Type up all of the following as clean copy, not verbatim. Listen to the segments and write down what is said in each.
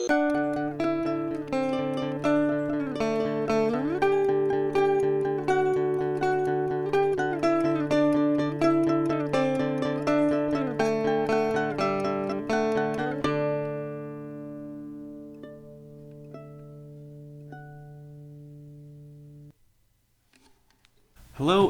Hello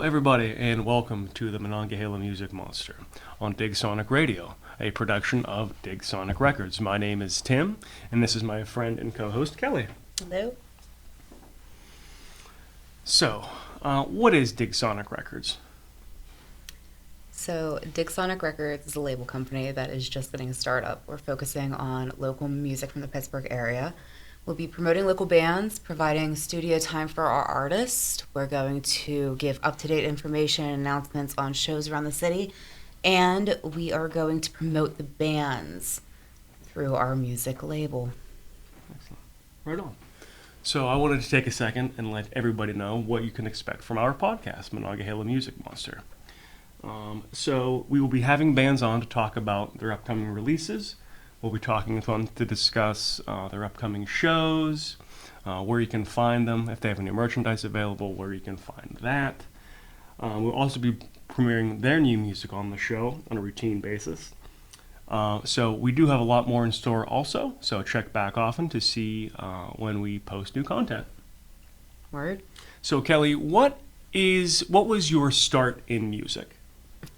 everybody and welcome to the Monongahela Music Monster on Dig Sonic Radio, a production of Dig Sonic Records. My name is Tim and this is my friend and co-host Kelly. Hello. So, what is Dig Sonic Records? So, Dig Sonic Records is a label company that is just getting a startup. We're focusing on local music from the Pittsburgh area. We'll be promoting local bands, providing studio time for our artists. We're going to give up-to-date information and announcements on shows around the city. And we are going to promote the bands through our music label. Excellent. Right on. So I wanted to take a second and let everybody know what you can expect from our podcast, Monongahela Music Monster. So we will be having bands on to talk about their upcoming releases. We'll be talking with them to discuss their upcoming shows, where you can find them, if they have any merchandise available, where you can find that. We'll also be premiering their new music on the show on a routine basis. So we do have a lot more in store also, so check back often to see when we post new content. Word. So Kelly, what was your start in music?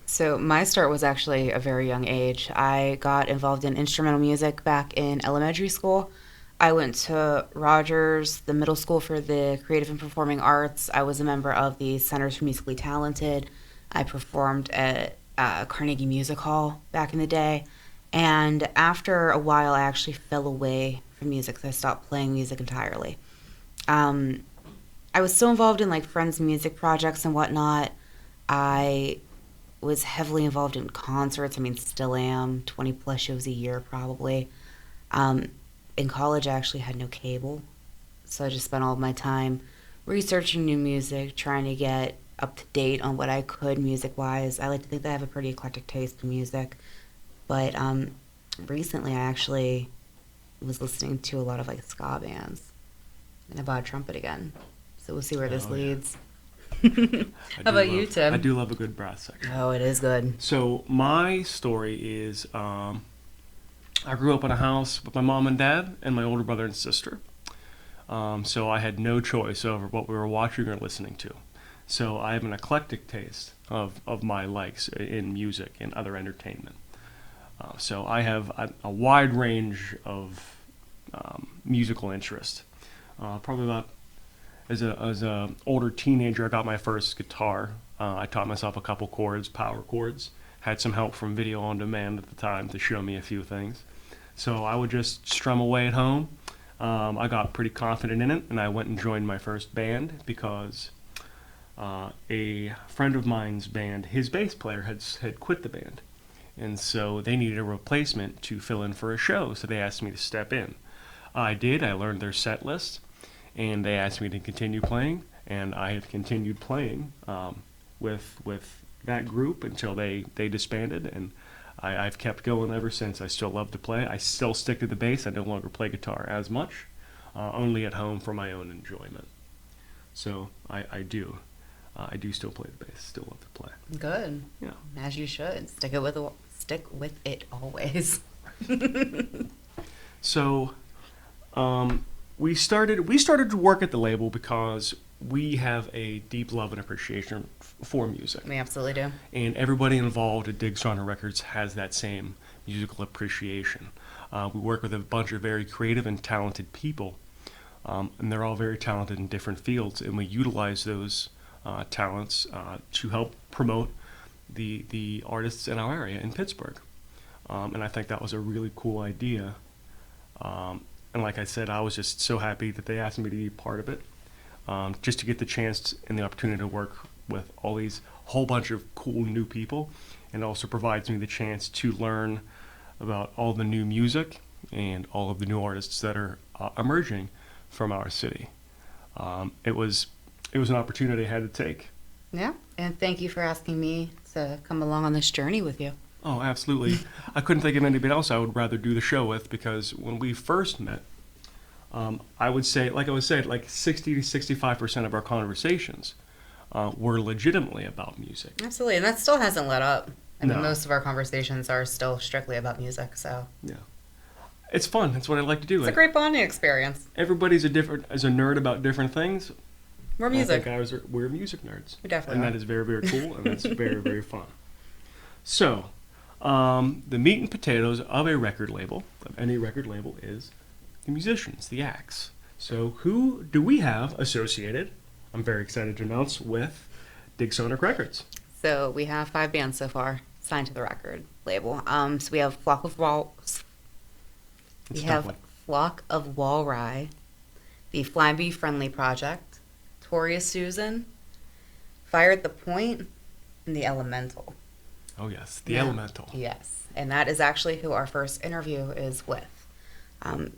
So my start was actually a very young age. I got involved in instrumental music back in elementary school. I went to Rogers, the middle school for the creative and performing arts. I was a member of the Centers for Musically Talented. I performed at Carnegie Music Hall back in the day. And after a while, I actually fell away from music. So I stopped playing music entirely. I was still involved in like friends' music projects and whatnot. I was heavily involved in concerts. I mean, still am. 20 plus shows a year, probably. In college, I actually had no cable, so I just spent all of my time researching new music, trying to get up to date on what I could music-wise. I like to think that I have a pretty eclectic taste in music, but recently I actually was listening to a lot of like ska bands, and I bought a trumpet again. So we'll see where this leads. How about you, Tim? I do love a good brass section. Oh, it is good. So my story is I grew up in a house with my mom and dad and my older brother and sister. So I had no choice over what we were watching or listening to. So I have an eclectic taste of my likes in music and other entertainment. So I have a wide range of musical interest. Probably about as a older teenager, I got my first guitar. I taught myself a couple chords, power chords. Had some help from video on demand at the time to show me a few things. So I would just strum away at home. I got pretty confident in it, and I went and joined my first band because a friend of mine's band, his bass player had quit the band. And so they needed a replacement to fill in for a show, so they asked me to step in. I did. I learned their set list. And they asked me to continue playing, and I have continued playing with that group until they disbanded, and I've kept going ever since. I still love to play. I still stick to the bass. I no longer play guitar as much, only at home for my own enjoyment. So I do still play the bass. Still love to play. Good. Yeah. As you should. Stick with it always. So. We started to work at the label because we have a deep love and appreciation for music. We absolutely do. And everybody involved at Dig Sonic Records has that same musical appreciation. We work with a bunch of very creative and talented people, and they're all very talented in different fields, and we utilize those talents to help promote the artists in our area in Pittsburgh. And I think that was a really cool idea. And like I said, I was just so happy that they asked me to be part of it, just to get the chance and the opportunity to work with all these whole bunch of cool new people, and also provides me the chance to learn about all the new music and all of the new artists that are emerging from our city. It was an opportunity I had to take. Yeah, and thank you for asking me to come along on this journey with you. Oh, absolutely. I couldn't think of anybody else I would rather do the show with because when we first met, I would say, like I was saying, like 60 to 65% of our conversations were legitimately about music. Absolutely, and that still hasn't let up. I mean, No. most of our conversations are still strictly about music, so Yeah. It's fun. That's what I like to do. it's a great bonding experience. Everybody's a nerd about different things. We're music. We're music nerds. We definitely And are. that is very, very cool, and that's very, very fun. So, the meat and potatoes of a record label, of any record label, is the musicians, the acts. So, who do we have associated? I'm very excited to announce with Dig Sonic Records. So we have 5 bands so far signed to the record label. So we have Flock of Walrye, the Fly Be Friendly Project, Toria Susan, Fire at the Point, and the Elemental. Oh yes, the Yeah. Elemental. Yes, and that is actually who our first interview is with.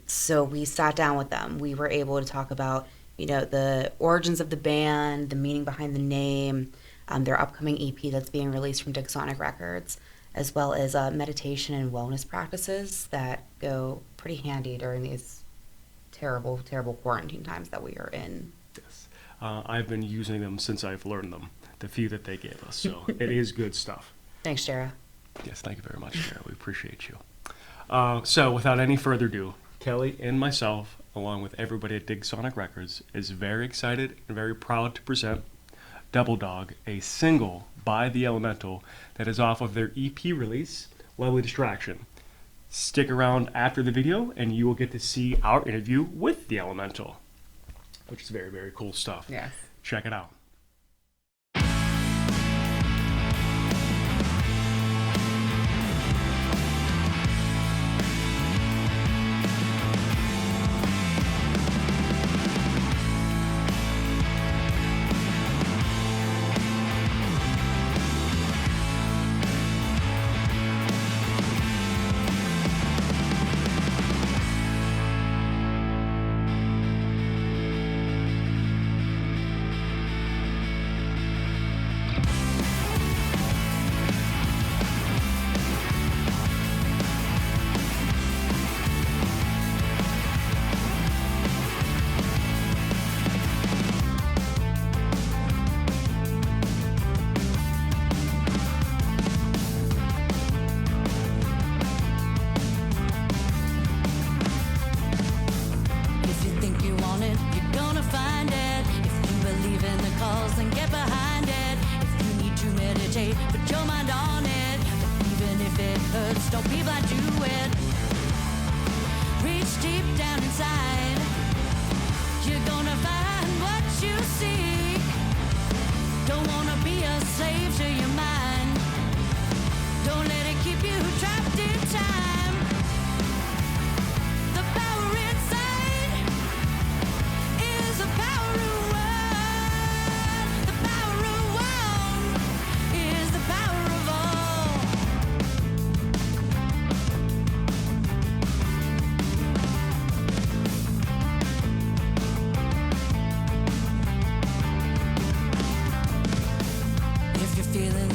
So we sat down with them. We were able to talk about, the origins of the band, the meaning behind the name, their upcoming EP that's being released from Dig Sonic Records, as well as meditation and wellness practices that go pretty handy during these terrible, terrible quarantine times that we are in. Yes. I've been using them since I've learned them, the few that they gave us. So it is good stuff. Thanks, Jara. Yes, thank you very much, Sarah. We appreciate you. So without any further ado, Kelly and myself, along with everybody at Dig Sonic Records, is very excited and very proud to present Double Dog, a single by The Elemental that is off of their EP release, Lovely Distraction. Stick around after the video and you will get to see our interview with The Elemental, which is very, very cool stuff. Yes. Check it out. If you think you want it, you're gonna find it. If you believe in the cause, then get behind it. If you need to meditate, put your mind on it. But even if it hurts, don't be blind to it. Reach deep down inside. You're gonna find what you seek. Don't wanna be a slave to your mind. Don't let it keep you trapped in time. The power inside is the power of one. The power of one is the power of all. If you're feeling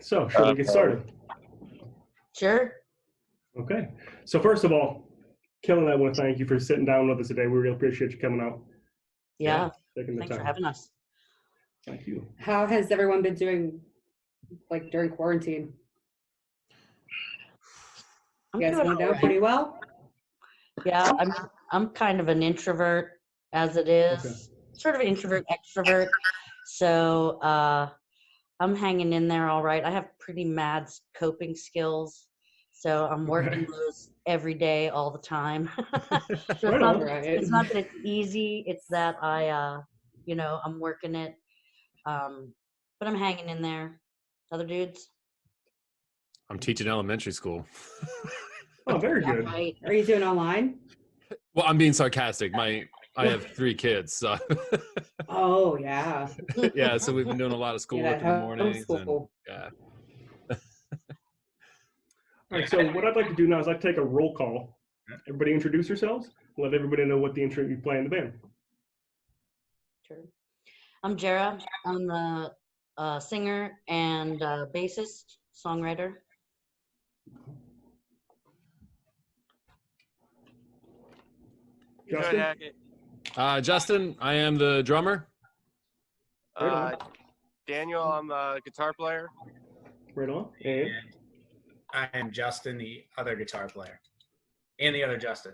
So shall we get started? Sure. Okay. So first of all, Kelly, I want to thank you for sitting down with us today. We really appreciate you coming out. Yeah. Taking the Thanks for time. having us. Thank you. How has everyone been doing, like, during quarantine? I'm You guys doing going all down right. pretty well? Yeah, I'm kind of an introvert as it is. Okay. Sort of introvert, extrovert. So I'm hanging in there all right. I have pretty mad coping skills. So I'm working Okay. those every day, all the time. So Right it's not on. that it's not that it's easy. It's that I'm working it. But I'm hanging in there. Other dudes? I'm teaching elementary school. Oh, very good. Right. Are you doing online? Well, I'm being sarcastic. I have 3 kids, so Oh, yeah. yeah. So we've been doing a lot of schoolwork in the mornings, and homeschool. yeah. All right. So what I'd like to do now is I'd take a roll call. Everybody introduce yourselves. Let everybody know what the instrument you play in the band. Sure. I'm Jara. I'm the singer and bassist, songwriter. Justin. Justin, I am the drummer. Right on. Daniel, I'm a guitar player. Right on. And And I am Justin, the other guitar player, and the other Justin.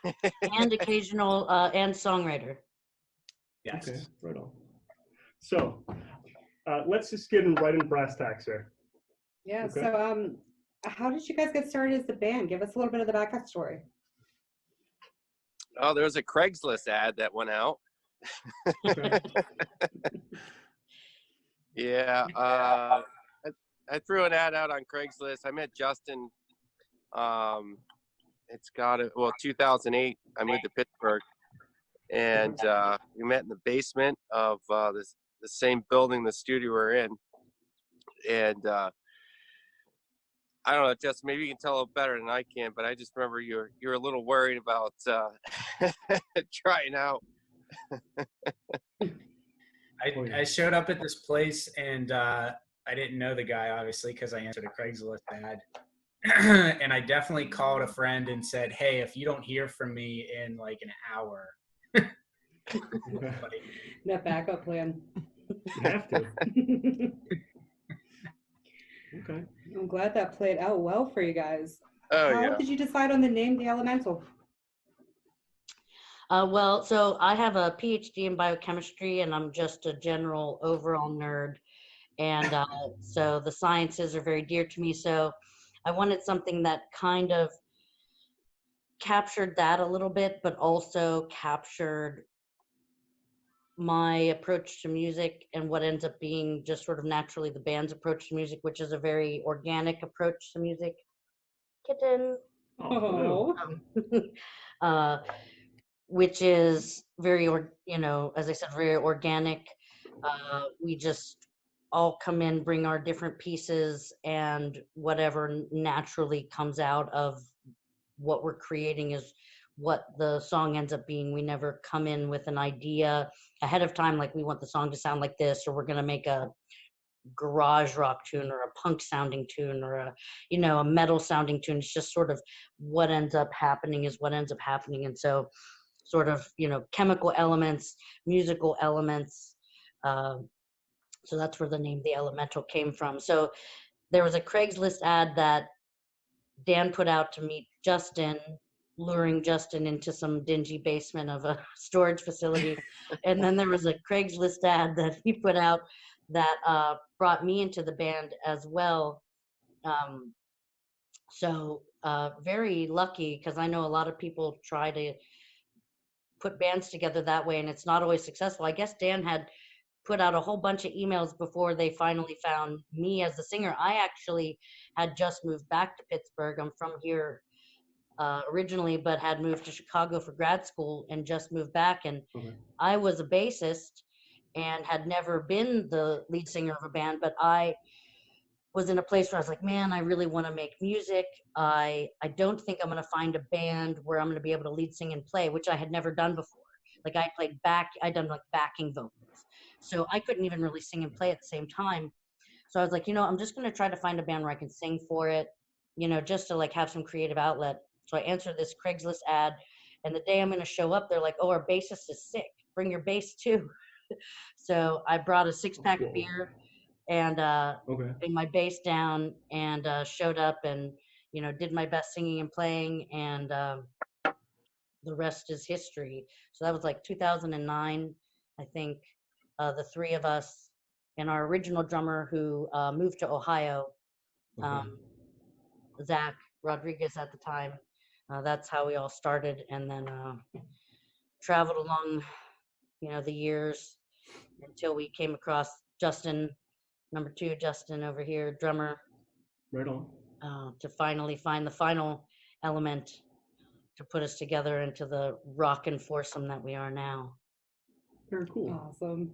And occasional and songwriter. Yes. okay. Right on. So let's just get right in brass tacks here. Yeah, Okay. so how did you guys get started as a band? Give us a little bit of the backup story. Oh, there was a Craigslist ad that went out. Okay. Yeah, I threw an ad out on Craigslist. I met Justin. It's got it. Well, 2008. I moved to Pittsburgh, and we met in the basement of the same building the studio we're in. And I don't know, Justin, maybe you can tell it better than I can, but I just remember you're a little worried about trying out. I showed up at this place, and I didn't know the guy, obviously, because I answered a Craigslist ad. And I definitely called a friend and said, hey, if you don't hear from me in like an hour. Okay. That backup plan. You have to. Okay. I'm glad that played out well for you guys. Oh, How yeah. did you decide on the name The Elemental? Well, so I have a PhD in biochemistry, and I'm just a general overall nerd. And so the sciences are very dear to me. So I wanted something that kind of captured that a little bit, but also captured my approach to music and what ends up being just sort of naturally the band's approach to music, which is a very organic approach to music. Kitten. Oh, Which is very, as I said, very organic. We just all come in, bring our different pieces, and whatever naturally comes out of what we're creating is what the song ends up being. We never come in with an idea ahead of time, like we want the song to sound like this, or we're going to make a garage rock tune or a punk sounding tune or a metal sounding tune. It's just sort of what ends up happening is what ends up happening. And so sort of, chemical elements, musical elements. So that's where the name The Elemental came from. So there was a Craigslist ad that Dan put out to meet Justin, luring Justin into some dingy basement of a storage facility. And then there was a Craigslist ad that he put out that brought me into the band as well. So very lucky, because I know a lot of people try to put bands together that way and it's not always successful. I guess Dan had put out a whole bunch of emails before they finally found me as the singer. I actually had just moved back to Pittsburgh. I'm from here originally, but had moved to Chicago for grad school and just moved back. And Okay. I was a bassist and had never been the lead singer of a band, but I was in a place where I was like, man, I really want to make music. I don't think I'm going to find a band where I'm going to be able to lead sing and play, which I had never done before. Like I'd done like backing vocals. So I couldn't even really sing and play at the same time. So I was like, I'm just going to try to find a band where I can sing for it, just to like have some creative outlet. So I answered this Craigslist ad, and the day I'm going to show up, they're like, "Oh, our bassist is sick. Bring your bass too." So I brought a 6-pack of beer and laid my bass down and showed up and did my best singing and playing, and the rest is history. So that was like 2009, I think. The three of us and our original drummer who moved to Ohio, Zach Rodriguez at the time. That's how we all started, and then traveled along, the years until we came across Justin, number 2, Justin over here, drummer. Right on. To finally find the final element to put us together into the rockin' foursome that we are now. Very cool. Awesome.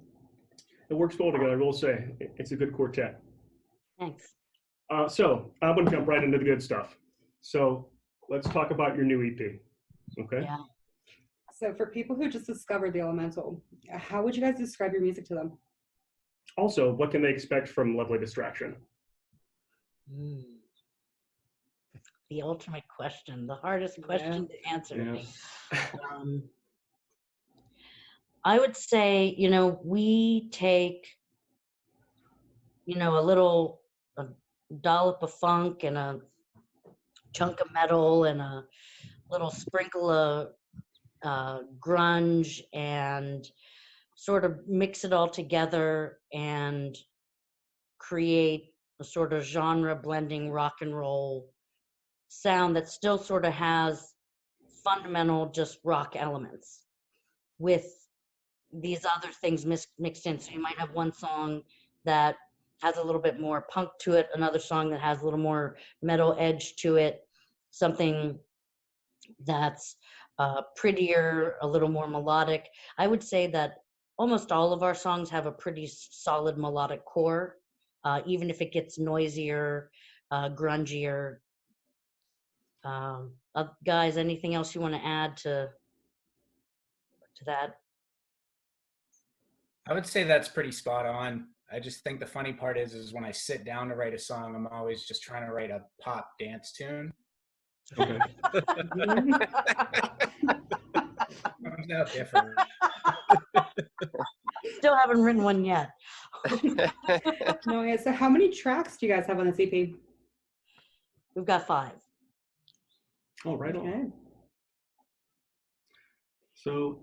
It works well together, I will say. It's a good quartet. Thanks. So I'm going to jump right into the good stuff. So let's talk about your new EP. Okay. Yeah. So for people who just discovered the Elemental, how would you guys describe your music to them? Also, what can they expect from Lovely Distraction? The ultimate question, the hardest question to answer. Yeah. I would say, we take, a dollop of funk and a chunk of metal and a little sprinkle of grunge and sort of mix it all together and create a sort of genre blending rock and roll sound that still sort of has fundamental just rock elements with these other things mixed in. So you might have one song that has a little bit more punk to it, another song that has a little more metal edge to it, something that's prettier, a little more melodic. I would say that almost all of our songs have a pretty solid melodic core, even if it gets noisier, grungier. Guys, anything else you want to add to that? I would say that's pretty spot on. I just think the funny part is when I sit down to write a song, I'm always just trying to write a pop dance tune. Okay. Comes out different. Still haven't written one yet. No, yeah. So how many tracks do you guys have on this EP? We've got 5. Oh, right on. So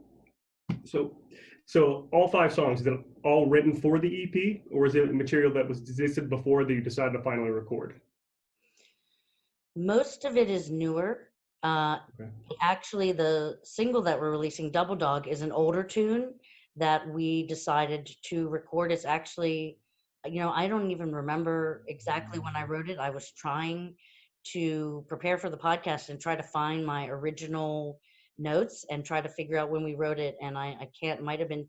all 5 songs, is it all written for the EP, or is it material that was existed before that you decided to finally record? Most of it is newer. Actually, the single that we're releasing, Double Dog, is an older tune that we decided to record. It's actually, I don't even remember exactly when I wrote it. I was trying to prepare for the podcast and try to find my original notes and try to figure out when we wrote it. And I can't, might have been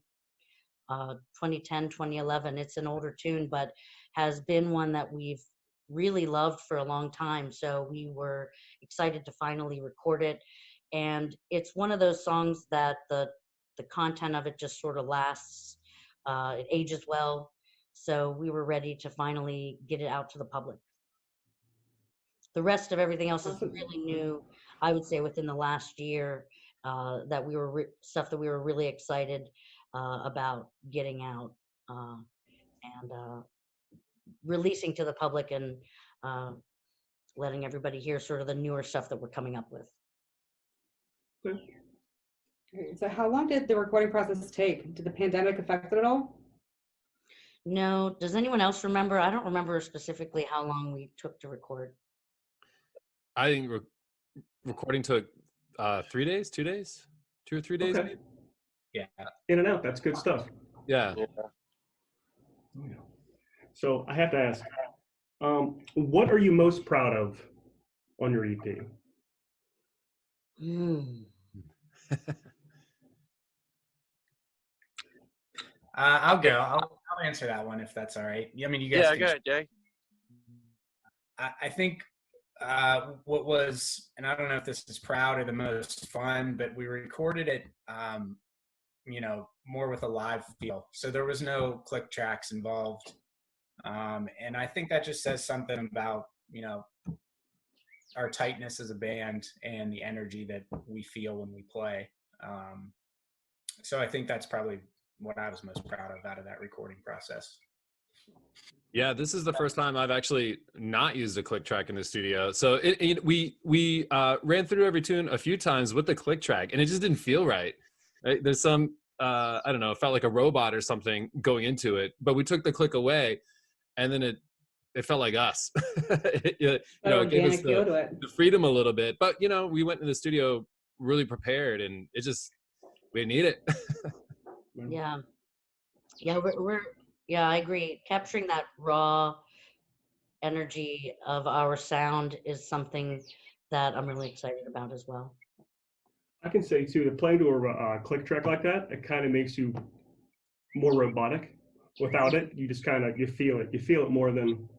2010, 2011. It's an older tune, but has been one that we've really loved for a long time. So we were excited to finally record it. And it's one of those songs that the content of it just sort of lasts. It ages well. So we were ready to finally get it out to the public. The rest of everything else is really new, I would say, within the last year, that we were stuff that we were really excited about getting out and releasing to the public and letting everybody hear sort of the newer stuff that we're coming up with. Okay. So how long did the recording process take? Did the pandemic affect it at all? No. Does anyone else remember? I don't remember specifically how long we took to record. I think recording took 3 days, 2 days, 2 or 3 days. Okay. Yeah. In and out. That's good stuff. Yeah. So I have to ask, what are you most proud of on your EP? I'll go. I'll answer that one if that's all right. I mean, you guys. Yeah, can... go ahead, Jay. I think what was, and I don't know if this is proud or the most fun, but we recorded it, more with a live feel. So there was no click tracks involved. And I think that just says something about, our tightness as a band and the energy that we feel when we play. So I think that's probably what I was most proud of out of that recording process. Yeah, this is the first time I've actually not used a click track in the studio. So we ran through every tune a few times with the click track, and it just didn't feel right. There's some I don't know, it felt like a robot or something going into it. But we took the click away, and then it felt like us. It gave us Organic feel to it. the freedom a little bit. But we went in the studio really prepared, and we didn't need it. Yeah. Yeah, yeah, I agree. Capturing that raw energy of our sound is something that I'm really excited about as well. I can say too that playing to a click track like that, it kind of makes you more robotic. Without it, you just kind of you feel it more than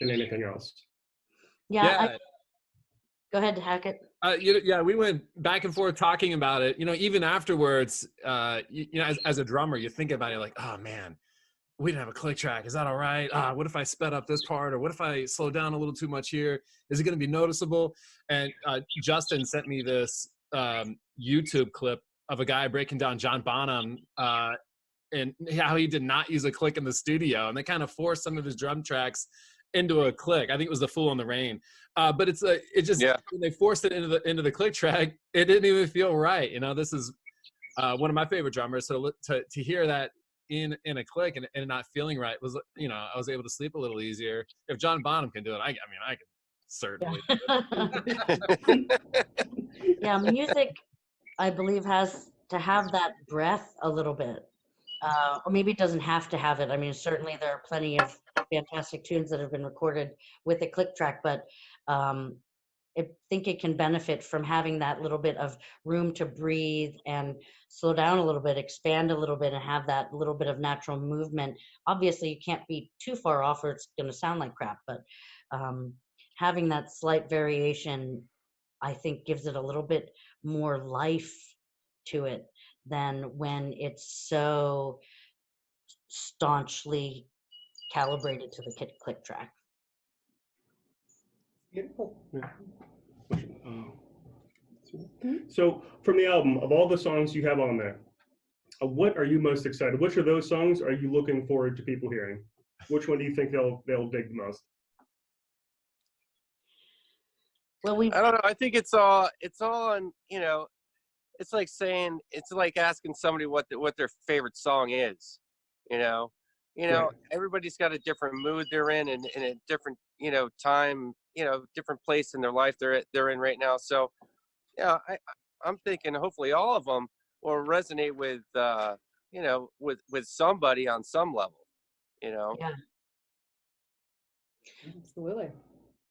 anything else. Yeah. Go ahead, Hackett. We went back and forth talking about it. Even afterwards, as a drummer, you think about it like, oh man, we didn't have a click track. Is that all right? What if I sped up this part, or what if I slow down a little too much here? Is it going to be noticeable? And Justin sent me this YouTube clip of a guy breaking down John Bonham and how he did not use a click in the studio, and they kind of forced some of his drum tracks into a click. I think it was the Fool in the Rain, but when they forced it into the click track, it didn't even feel right. This is one of my favorite drummers, so to hear that in a click and not feeling right was, I was able to sleep a little easier. If John Bonham can do it, I can certainly. Yeah, music, I believe, has to have that breath a little bit. Or maybe it doesn't have to have it. I mean, certainly there are plenty of fantastic tunes that have been recorded with a click track, but I think it can benefit from having that little bit of room to breathe and slow down a little bit, expand a little bit, and have that little bit of natural movement. Obviously, you can't be too far off or it's going to sound like crap, but having that slight variation, I think, gives it a little bit more life to it than when it's so staunchly calibrated to the click track. Beautiful. Yeah. So from the album, of all the songs you have on there, what are you most excited? Which of those songs are you looking forward to people hearing? Which one do you think they'll dig the most? Well, I don't know. I think it's all on, it's like saying, it's like asking somebody what their favorite song is, Right. Everybody's got a different mood they're in and a different, time, different place in their life they're in right now. So yeah, I'm thinking hopefully all of them will resonate with, with somebody on some level, Yeah. Absolutely.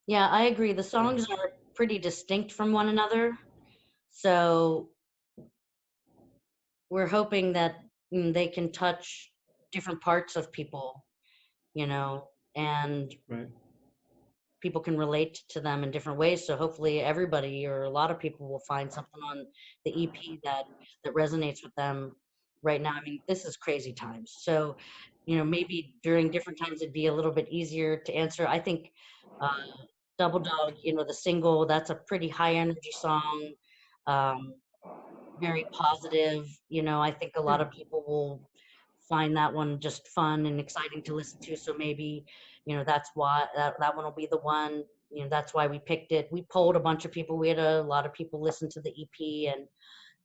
Yeah, I agree. The songs are pretty distinct from one another. So we're hoping that they can touch different parts of people, and Right. people can relate to them in different ways. So hopefully everybody or a lot of people will find something on the EP that resonates with them right now. I mean, this is crazy times. So, maybe during different times it'd be a little bit easier to answer. I think Double Dog, the single, that's a pretty high energy song. Very positive. I think a lot of people will find that one just fun and exciting to listen to. So maybe, that's why that one will be the one. That's why we picked it. We polled a bunch of people. We had a lot of people listen to the EP, and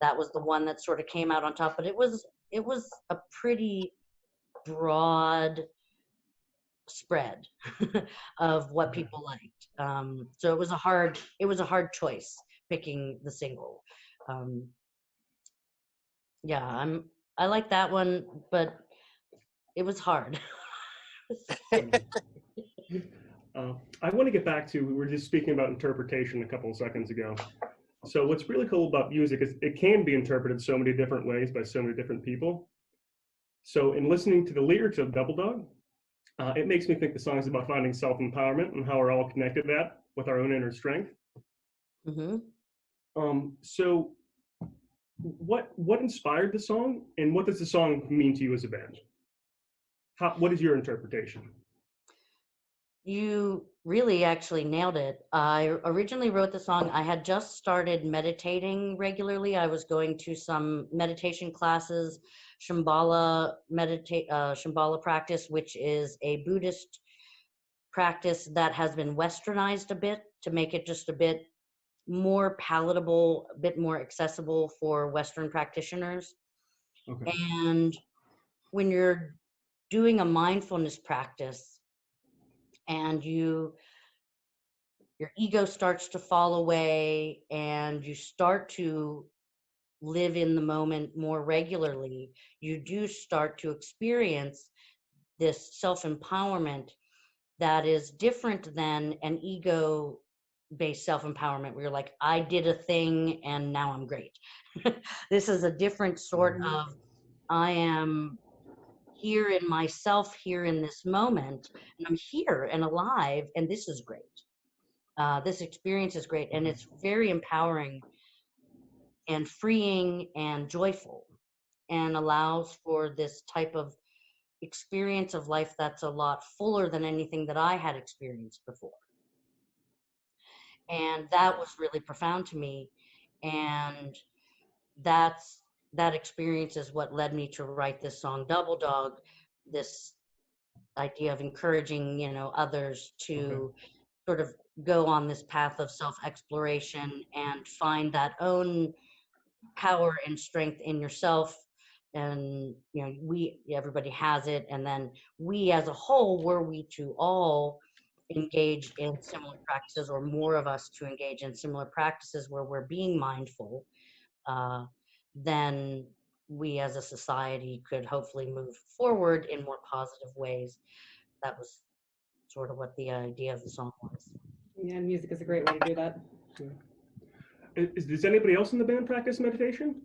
that was the one that sort of came out on top. But it was a pretty broad spread of what people liked. So it was a hard choice picking the single. Yeah, I like that one, but it was hard. I want to get back to, we were just speaking about interpretation a couple of seconds ago. So what's really cool about music is it can be interpreted so many different ways by so many different people. So in listening to the lyrics of Double Dog, it makes me think the song is about finding self-empowerment and how we're all connected to that with our own inner strength. Mm-hmm. So what inspired the song, and what does the song mean to you as a band? What is your interpretation? You really actually nailed it. I originally wrote the song. I had just started meditating regularly. I was going to some meditation classes, Shambhala practice, which is a Buddhist practice that has been westernized a bit to make it just a bit more palatable, a bit more accessible for Western practitioners. Okay. And when you're doing a mindfulness practice and your ego starts to fall away and you start to live in the moment more regularly, you do start to experience this self-empowerment that is different than an ego based self-empowerment where you're like, I did a thing and now I'm great. This is a different sort of, I am here in myself, here in this moment, and I'm here and alive, and this is great. This experience is great, and it's very empowering and freeing and joyful, and allows for this type of experience of life that's a lot fuller than anything that I had experienced before. And that was really profound to me. And that experience is what led me to write this song, Double Dog, this idea of encouraging, others to sort of go on this path of self-exploration and find that own power and strength in yourself. And everybody has it, and then we as a whole, were we to all engage in similar practices, or more of us to engage in similar practices where we're being mindful, then we as a society could hopefully move forward in more positive ways. That was sort of what the idea of the song was. Yeah, music is a great way to do that. Does anybody else in the band practice meditation?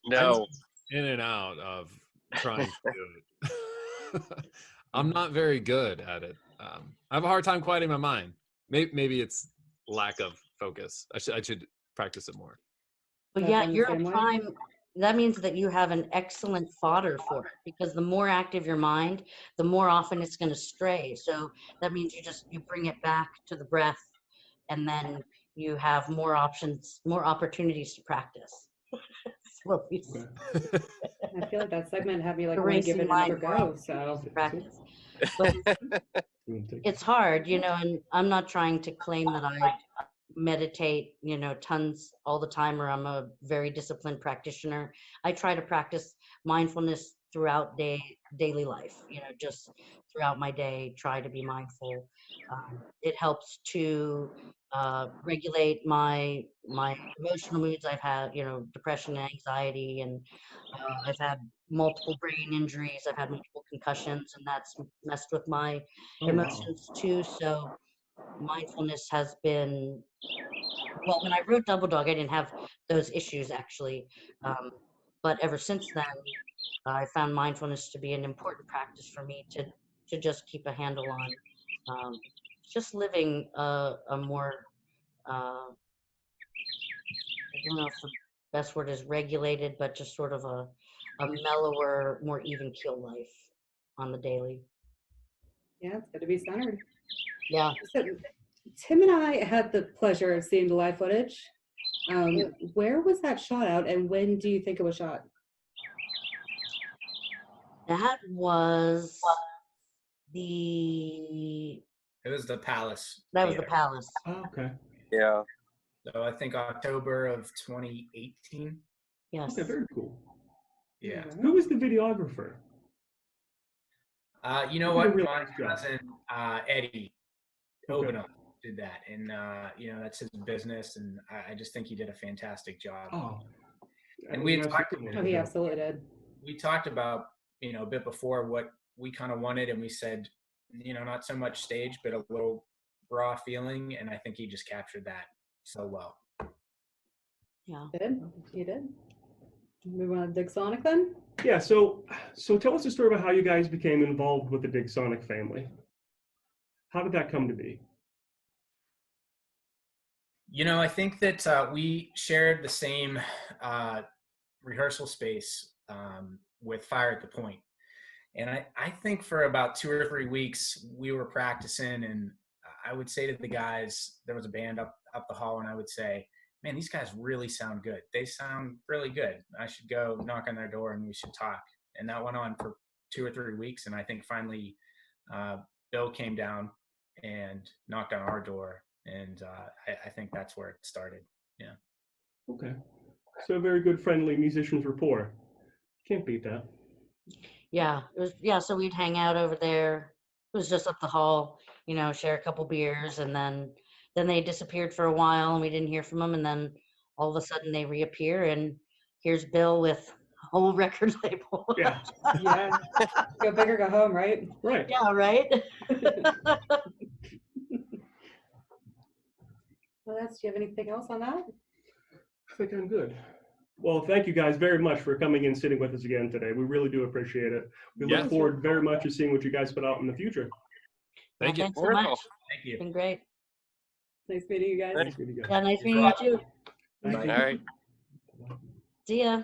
No. In and out of trying to do it. I'm not very good at it. I have a hard time quieting my mind. Maybe it's lack of focus. I should practice it more. But yeah, you're a prime. That means that you have an excellent fodder for it, because the more active your mind, the more often it's going to stray. So that means you bring it back to the breath, and then you have more options, more opportunities to practice. I feel like that segment had me like want to give it another go. So practice, but it's hard, and I'm not trying to claim that I meditate, tons all the time, or I'm a very disciplined practitioner. I try to practice mindfulness throughout daily life, just throughout my day, try to be mindful. It helps to regulate my emotional moods. I've had, depression and anxiety, and I've had multiple brain injuries. I've had multiple concussions, and that's messed with my emotions too. So mindfulness has been, well, when I wrote Double Dog, I didn't have those issues actually. But ever since then, I found mindfulness to be an important practice for me to just keep a handle on just living a more, I don't know if the best word is regulated, but just sort of a mellower, more even keel life on the daily. yeah, it's good to be centered. Yeah. So Tim and I had the pleasure of seeing the live footage. Where was that shot out, and when do you think it was shot? That was It was the Palace. That was the Palace. Oh, okay. Yeah. So I think October of 2018. Yes. Okay, very cool. Yeah. Who was the videographer? You know what? My cousin Eddie Obanoff did that, and that's his business, and I just think he did a fantastic job. Oh. And we had talked. He absolutely did. We talked about a bit before what we kind of wanted, and we said not so much stage, but a little raw feeling, and I think he just captured that so well. Yeah. He did. We want to dig Sonic then? Yeah, so tell us a story about how you guys became involved with the Dig Sonic family. How did that come to be? I think that we shared the same rehearsal space with Fire at the Point. And I think for about 2 or 3 weeks we were practicing, and I would say to the guys, there was a band up the hall, and I would say, man, these guys really sound good. They sound really good. I should go knock on their door and we should talk. And that went on for 2 or 3 weeks. And I think finally Bill came down and knocked on our door. And I think that's where it started. Yeah. Okay. So a very good friendly musicians rapport. Can't beat that. Yeah, it was, so we'd hang out over there. It was just up the hall, share a couple beers, and then they disappeared for a while and we didn't hear from them, and then all of a sudden they reappear, and here's Bill with a whole record label. Yeah. Yeah. Go big or go home, right? Right. Yeah, right? Well, do you have anything else on that? I think I'm good. Well, thank you guys very much for coming and sitting with us again today. We really do appreciate it. We look forward very much to seeing what you guys put out in the future. Thank you. Thanks so much. Thank you. It's been great. Nice meeting you guys. Nice meeting you guys. Yeah, nice meeting you too. Thank All you. right. See ya.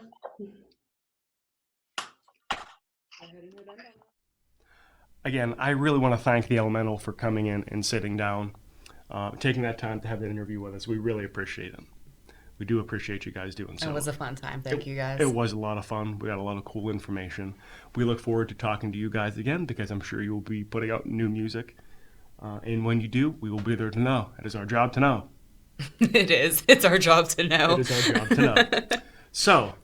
Again, I really want to thank the Elemental for coming in and sitting down, taking that time to have that interview with us. We really appreciate it. We do appreciate you guys doing so. It was a fun time. Thank you guys. It was a lot of fun. We got a lot of cool information. We look forward to talking to you guys again, because I'm sure you will be putting out new music. And when you do, we will be there to know. It is our job to know. It is. It's our job to know. It is our job to know. So,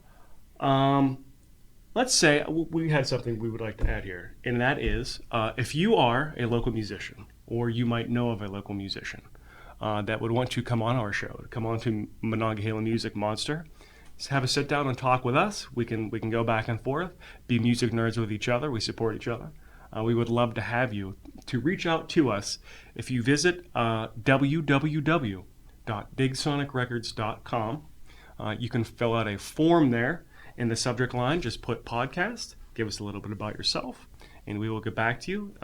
let's say we had something we would like to add here, and that is, if you are a local musician, or you might know of a local musician that would want to come on our show, come on to Monongahela Music Monster, just have a sit down and talk with us. We can go back and forth, be music nerds with each other. We support each other. We would love to have you to reach out to us. If you visit www.bigsonicrecords.com, you can fill out a form there. In the subject line, just put podcast, give us a little bit about yourself, and we will get back to you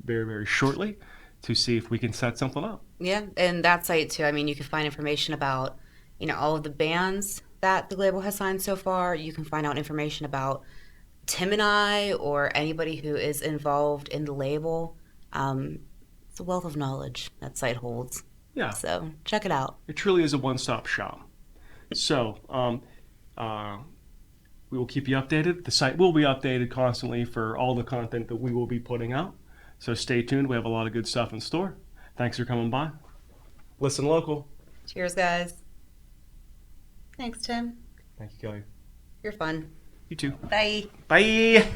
very, very shortly to see if we can set something up. Yeah, and that site too. I mean, you can find information about, all of the bands that the label has signed so far. You can find out information about Tim and I, or anybody who is involved in the label. It's a wealth of knowledge that site holds. Yeah. So check it out. It truly is a one-stop shop. So, we will keep you updated. The site will be updated constantly for all the content that we will be putting out. So stay tuned. We have a lot of good stuff in store. Thanks for coming by. Listen local. Cheers, guys. Thanks, Tim. Thank you, Kelly. You're fun. You too. Bye. Bye.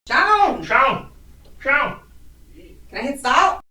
Sean! Sean! Sean! Can I hit stop?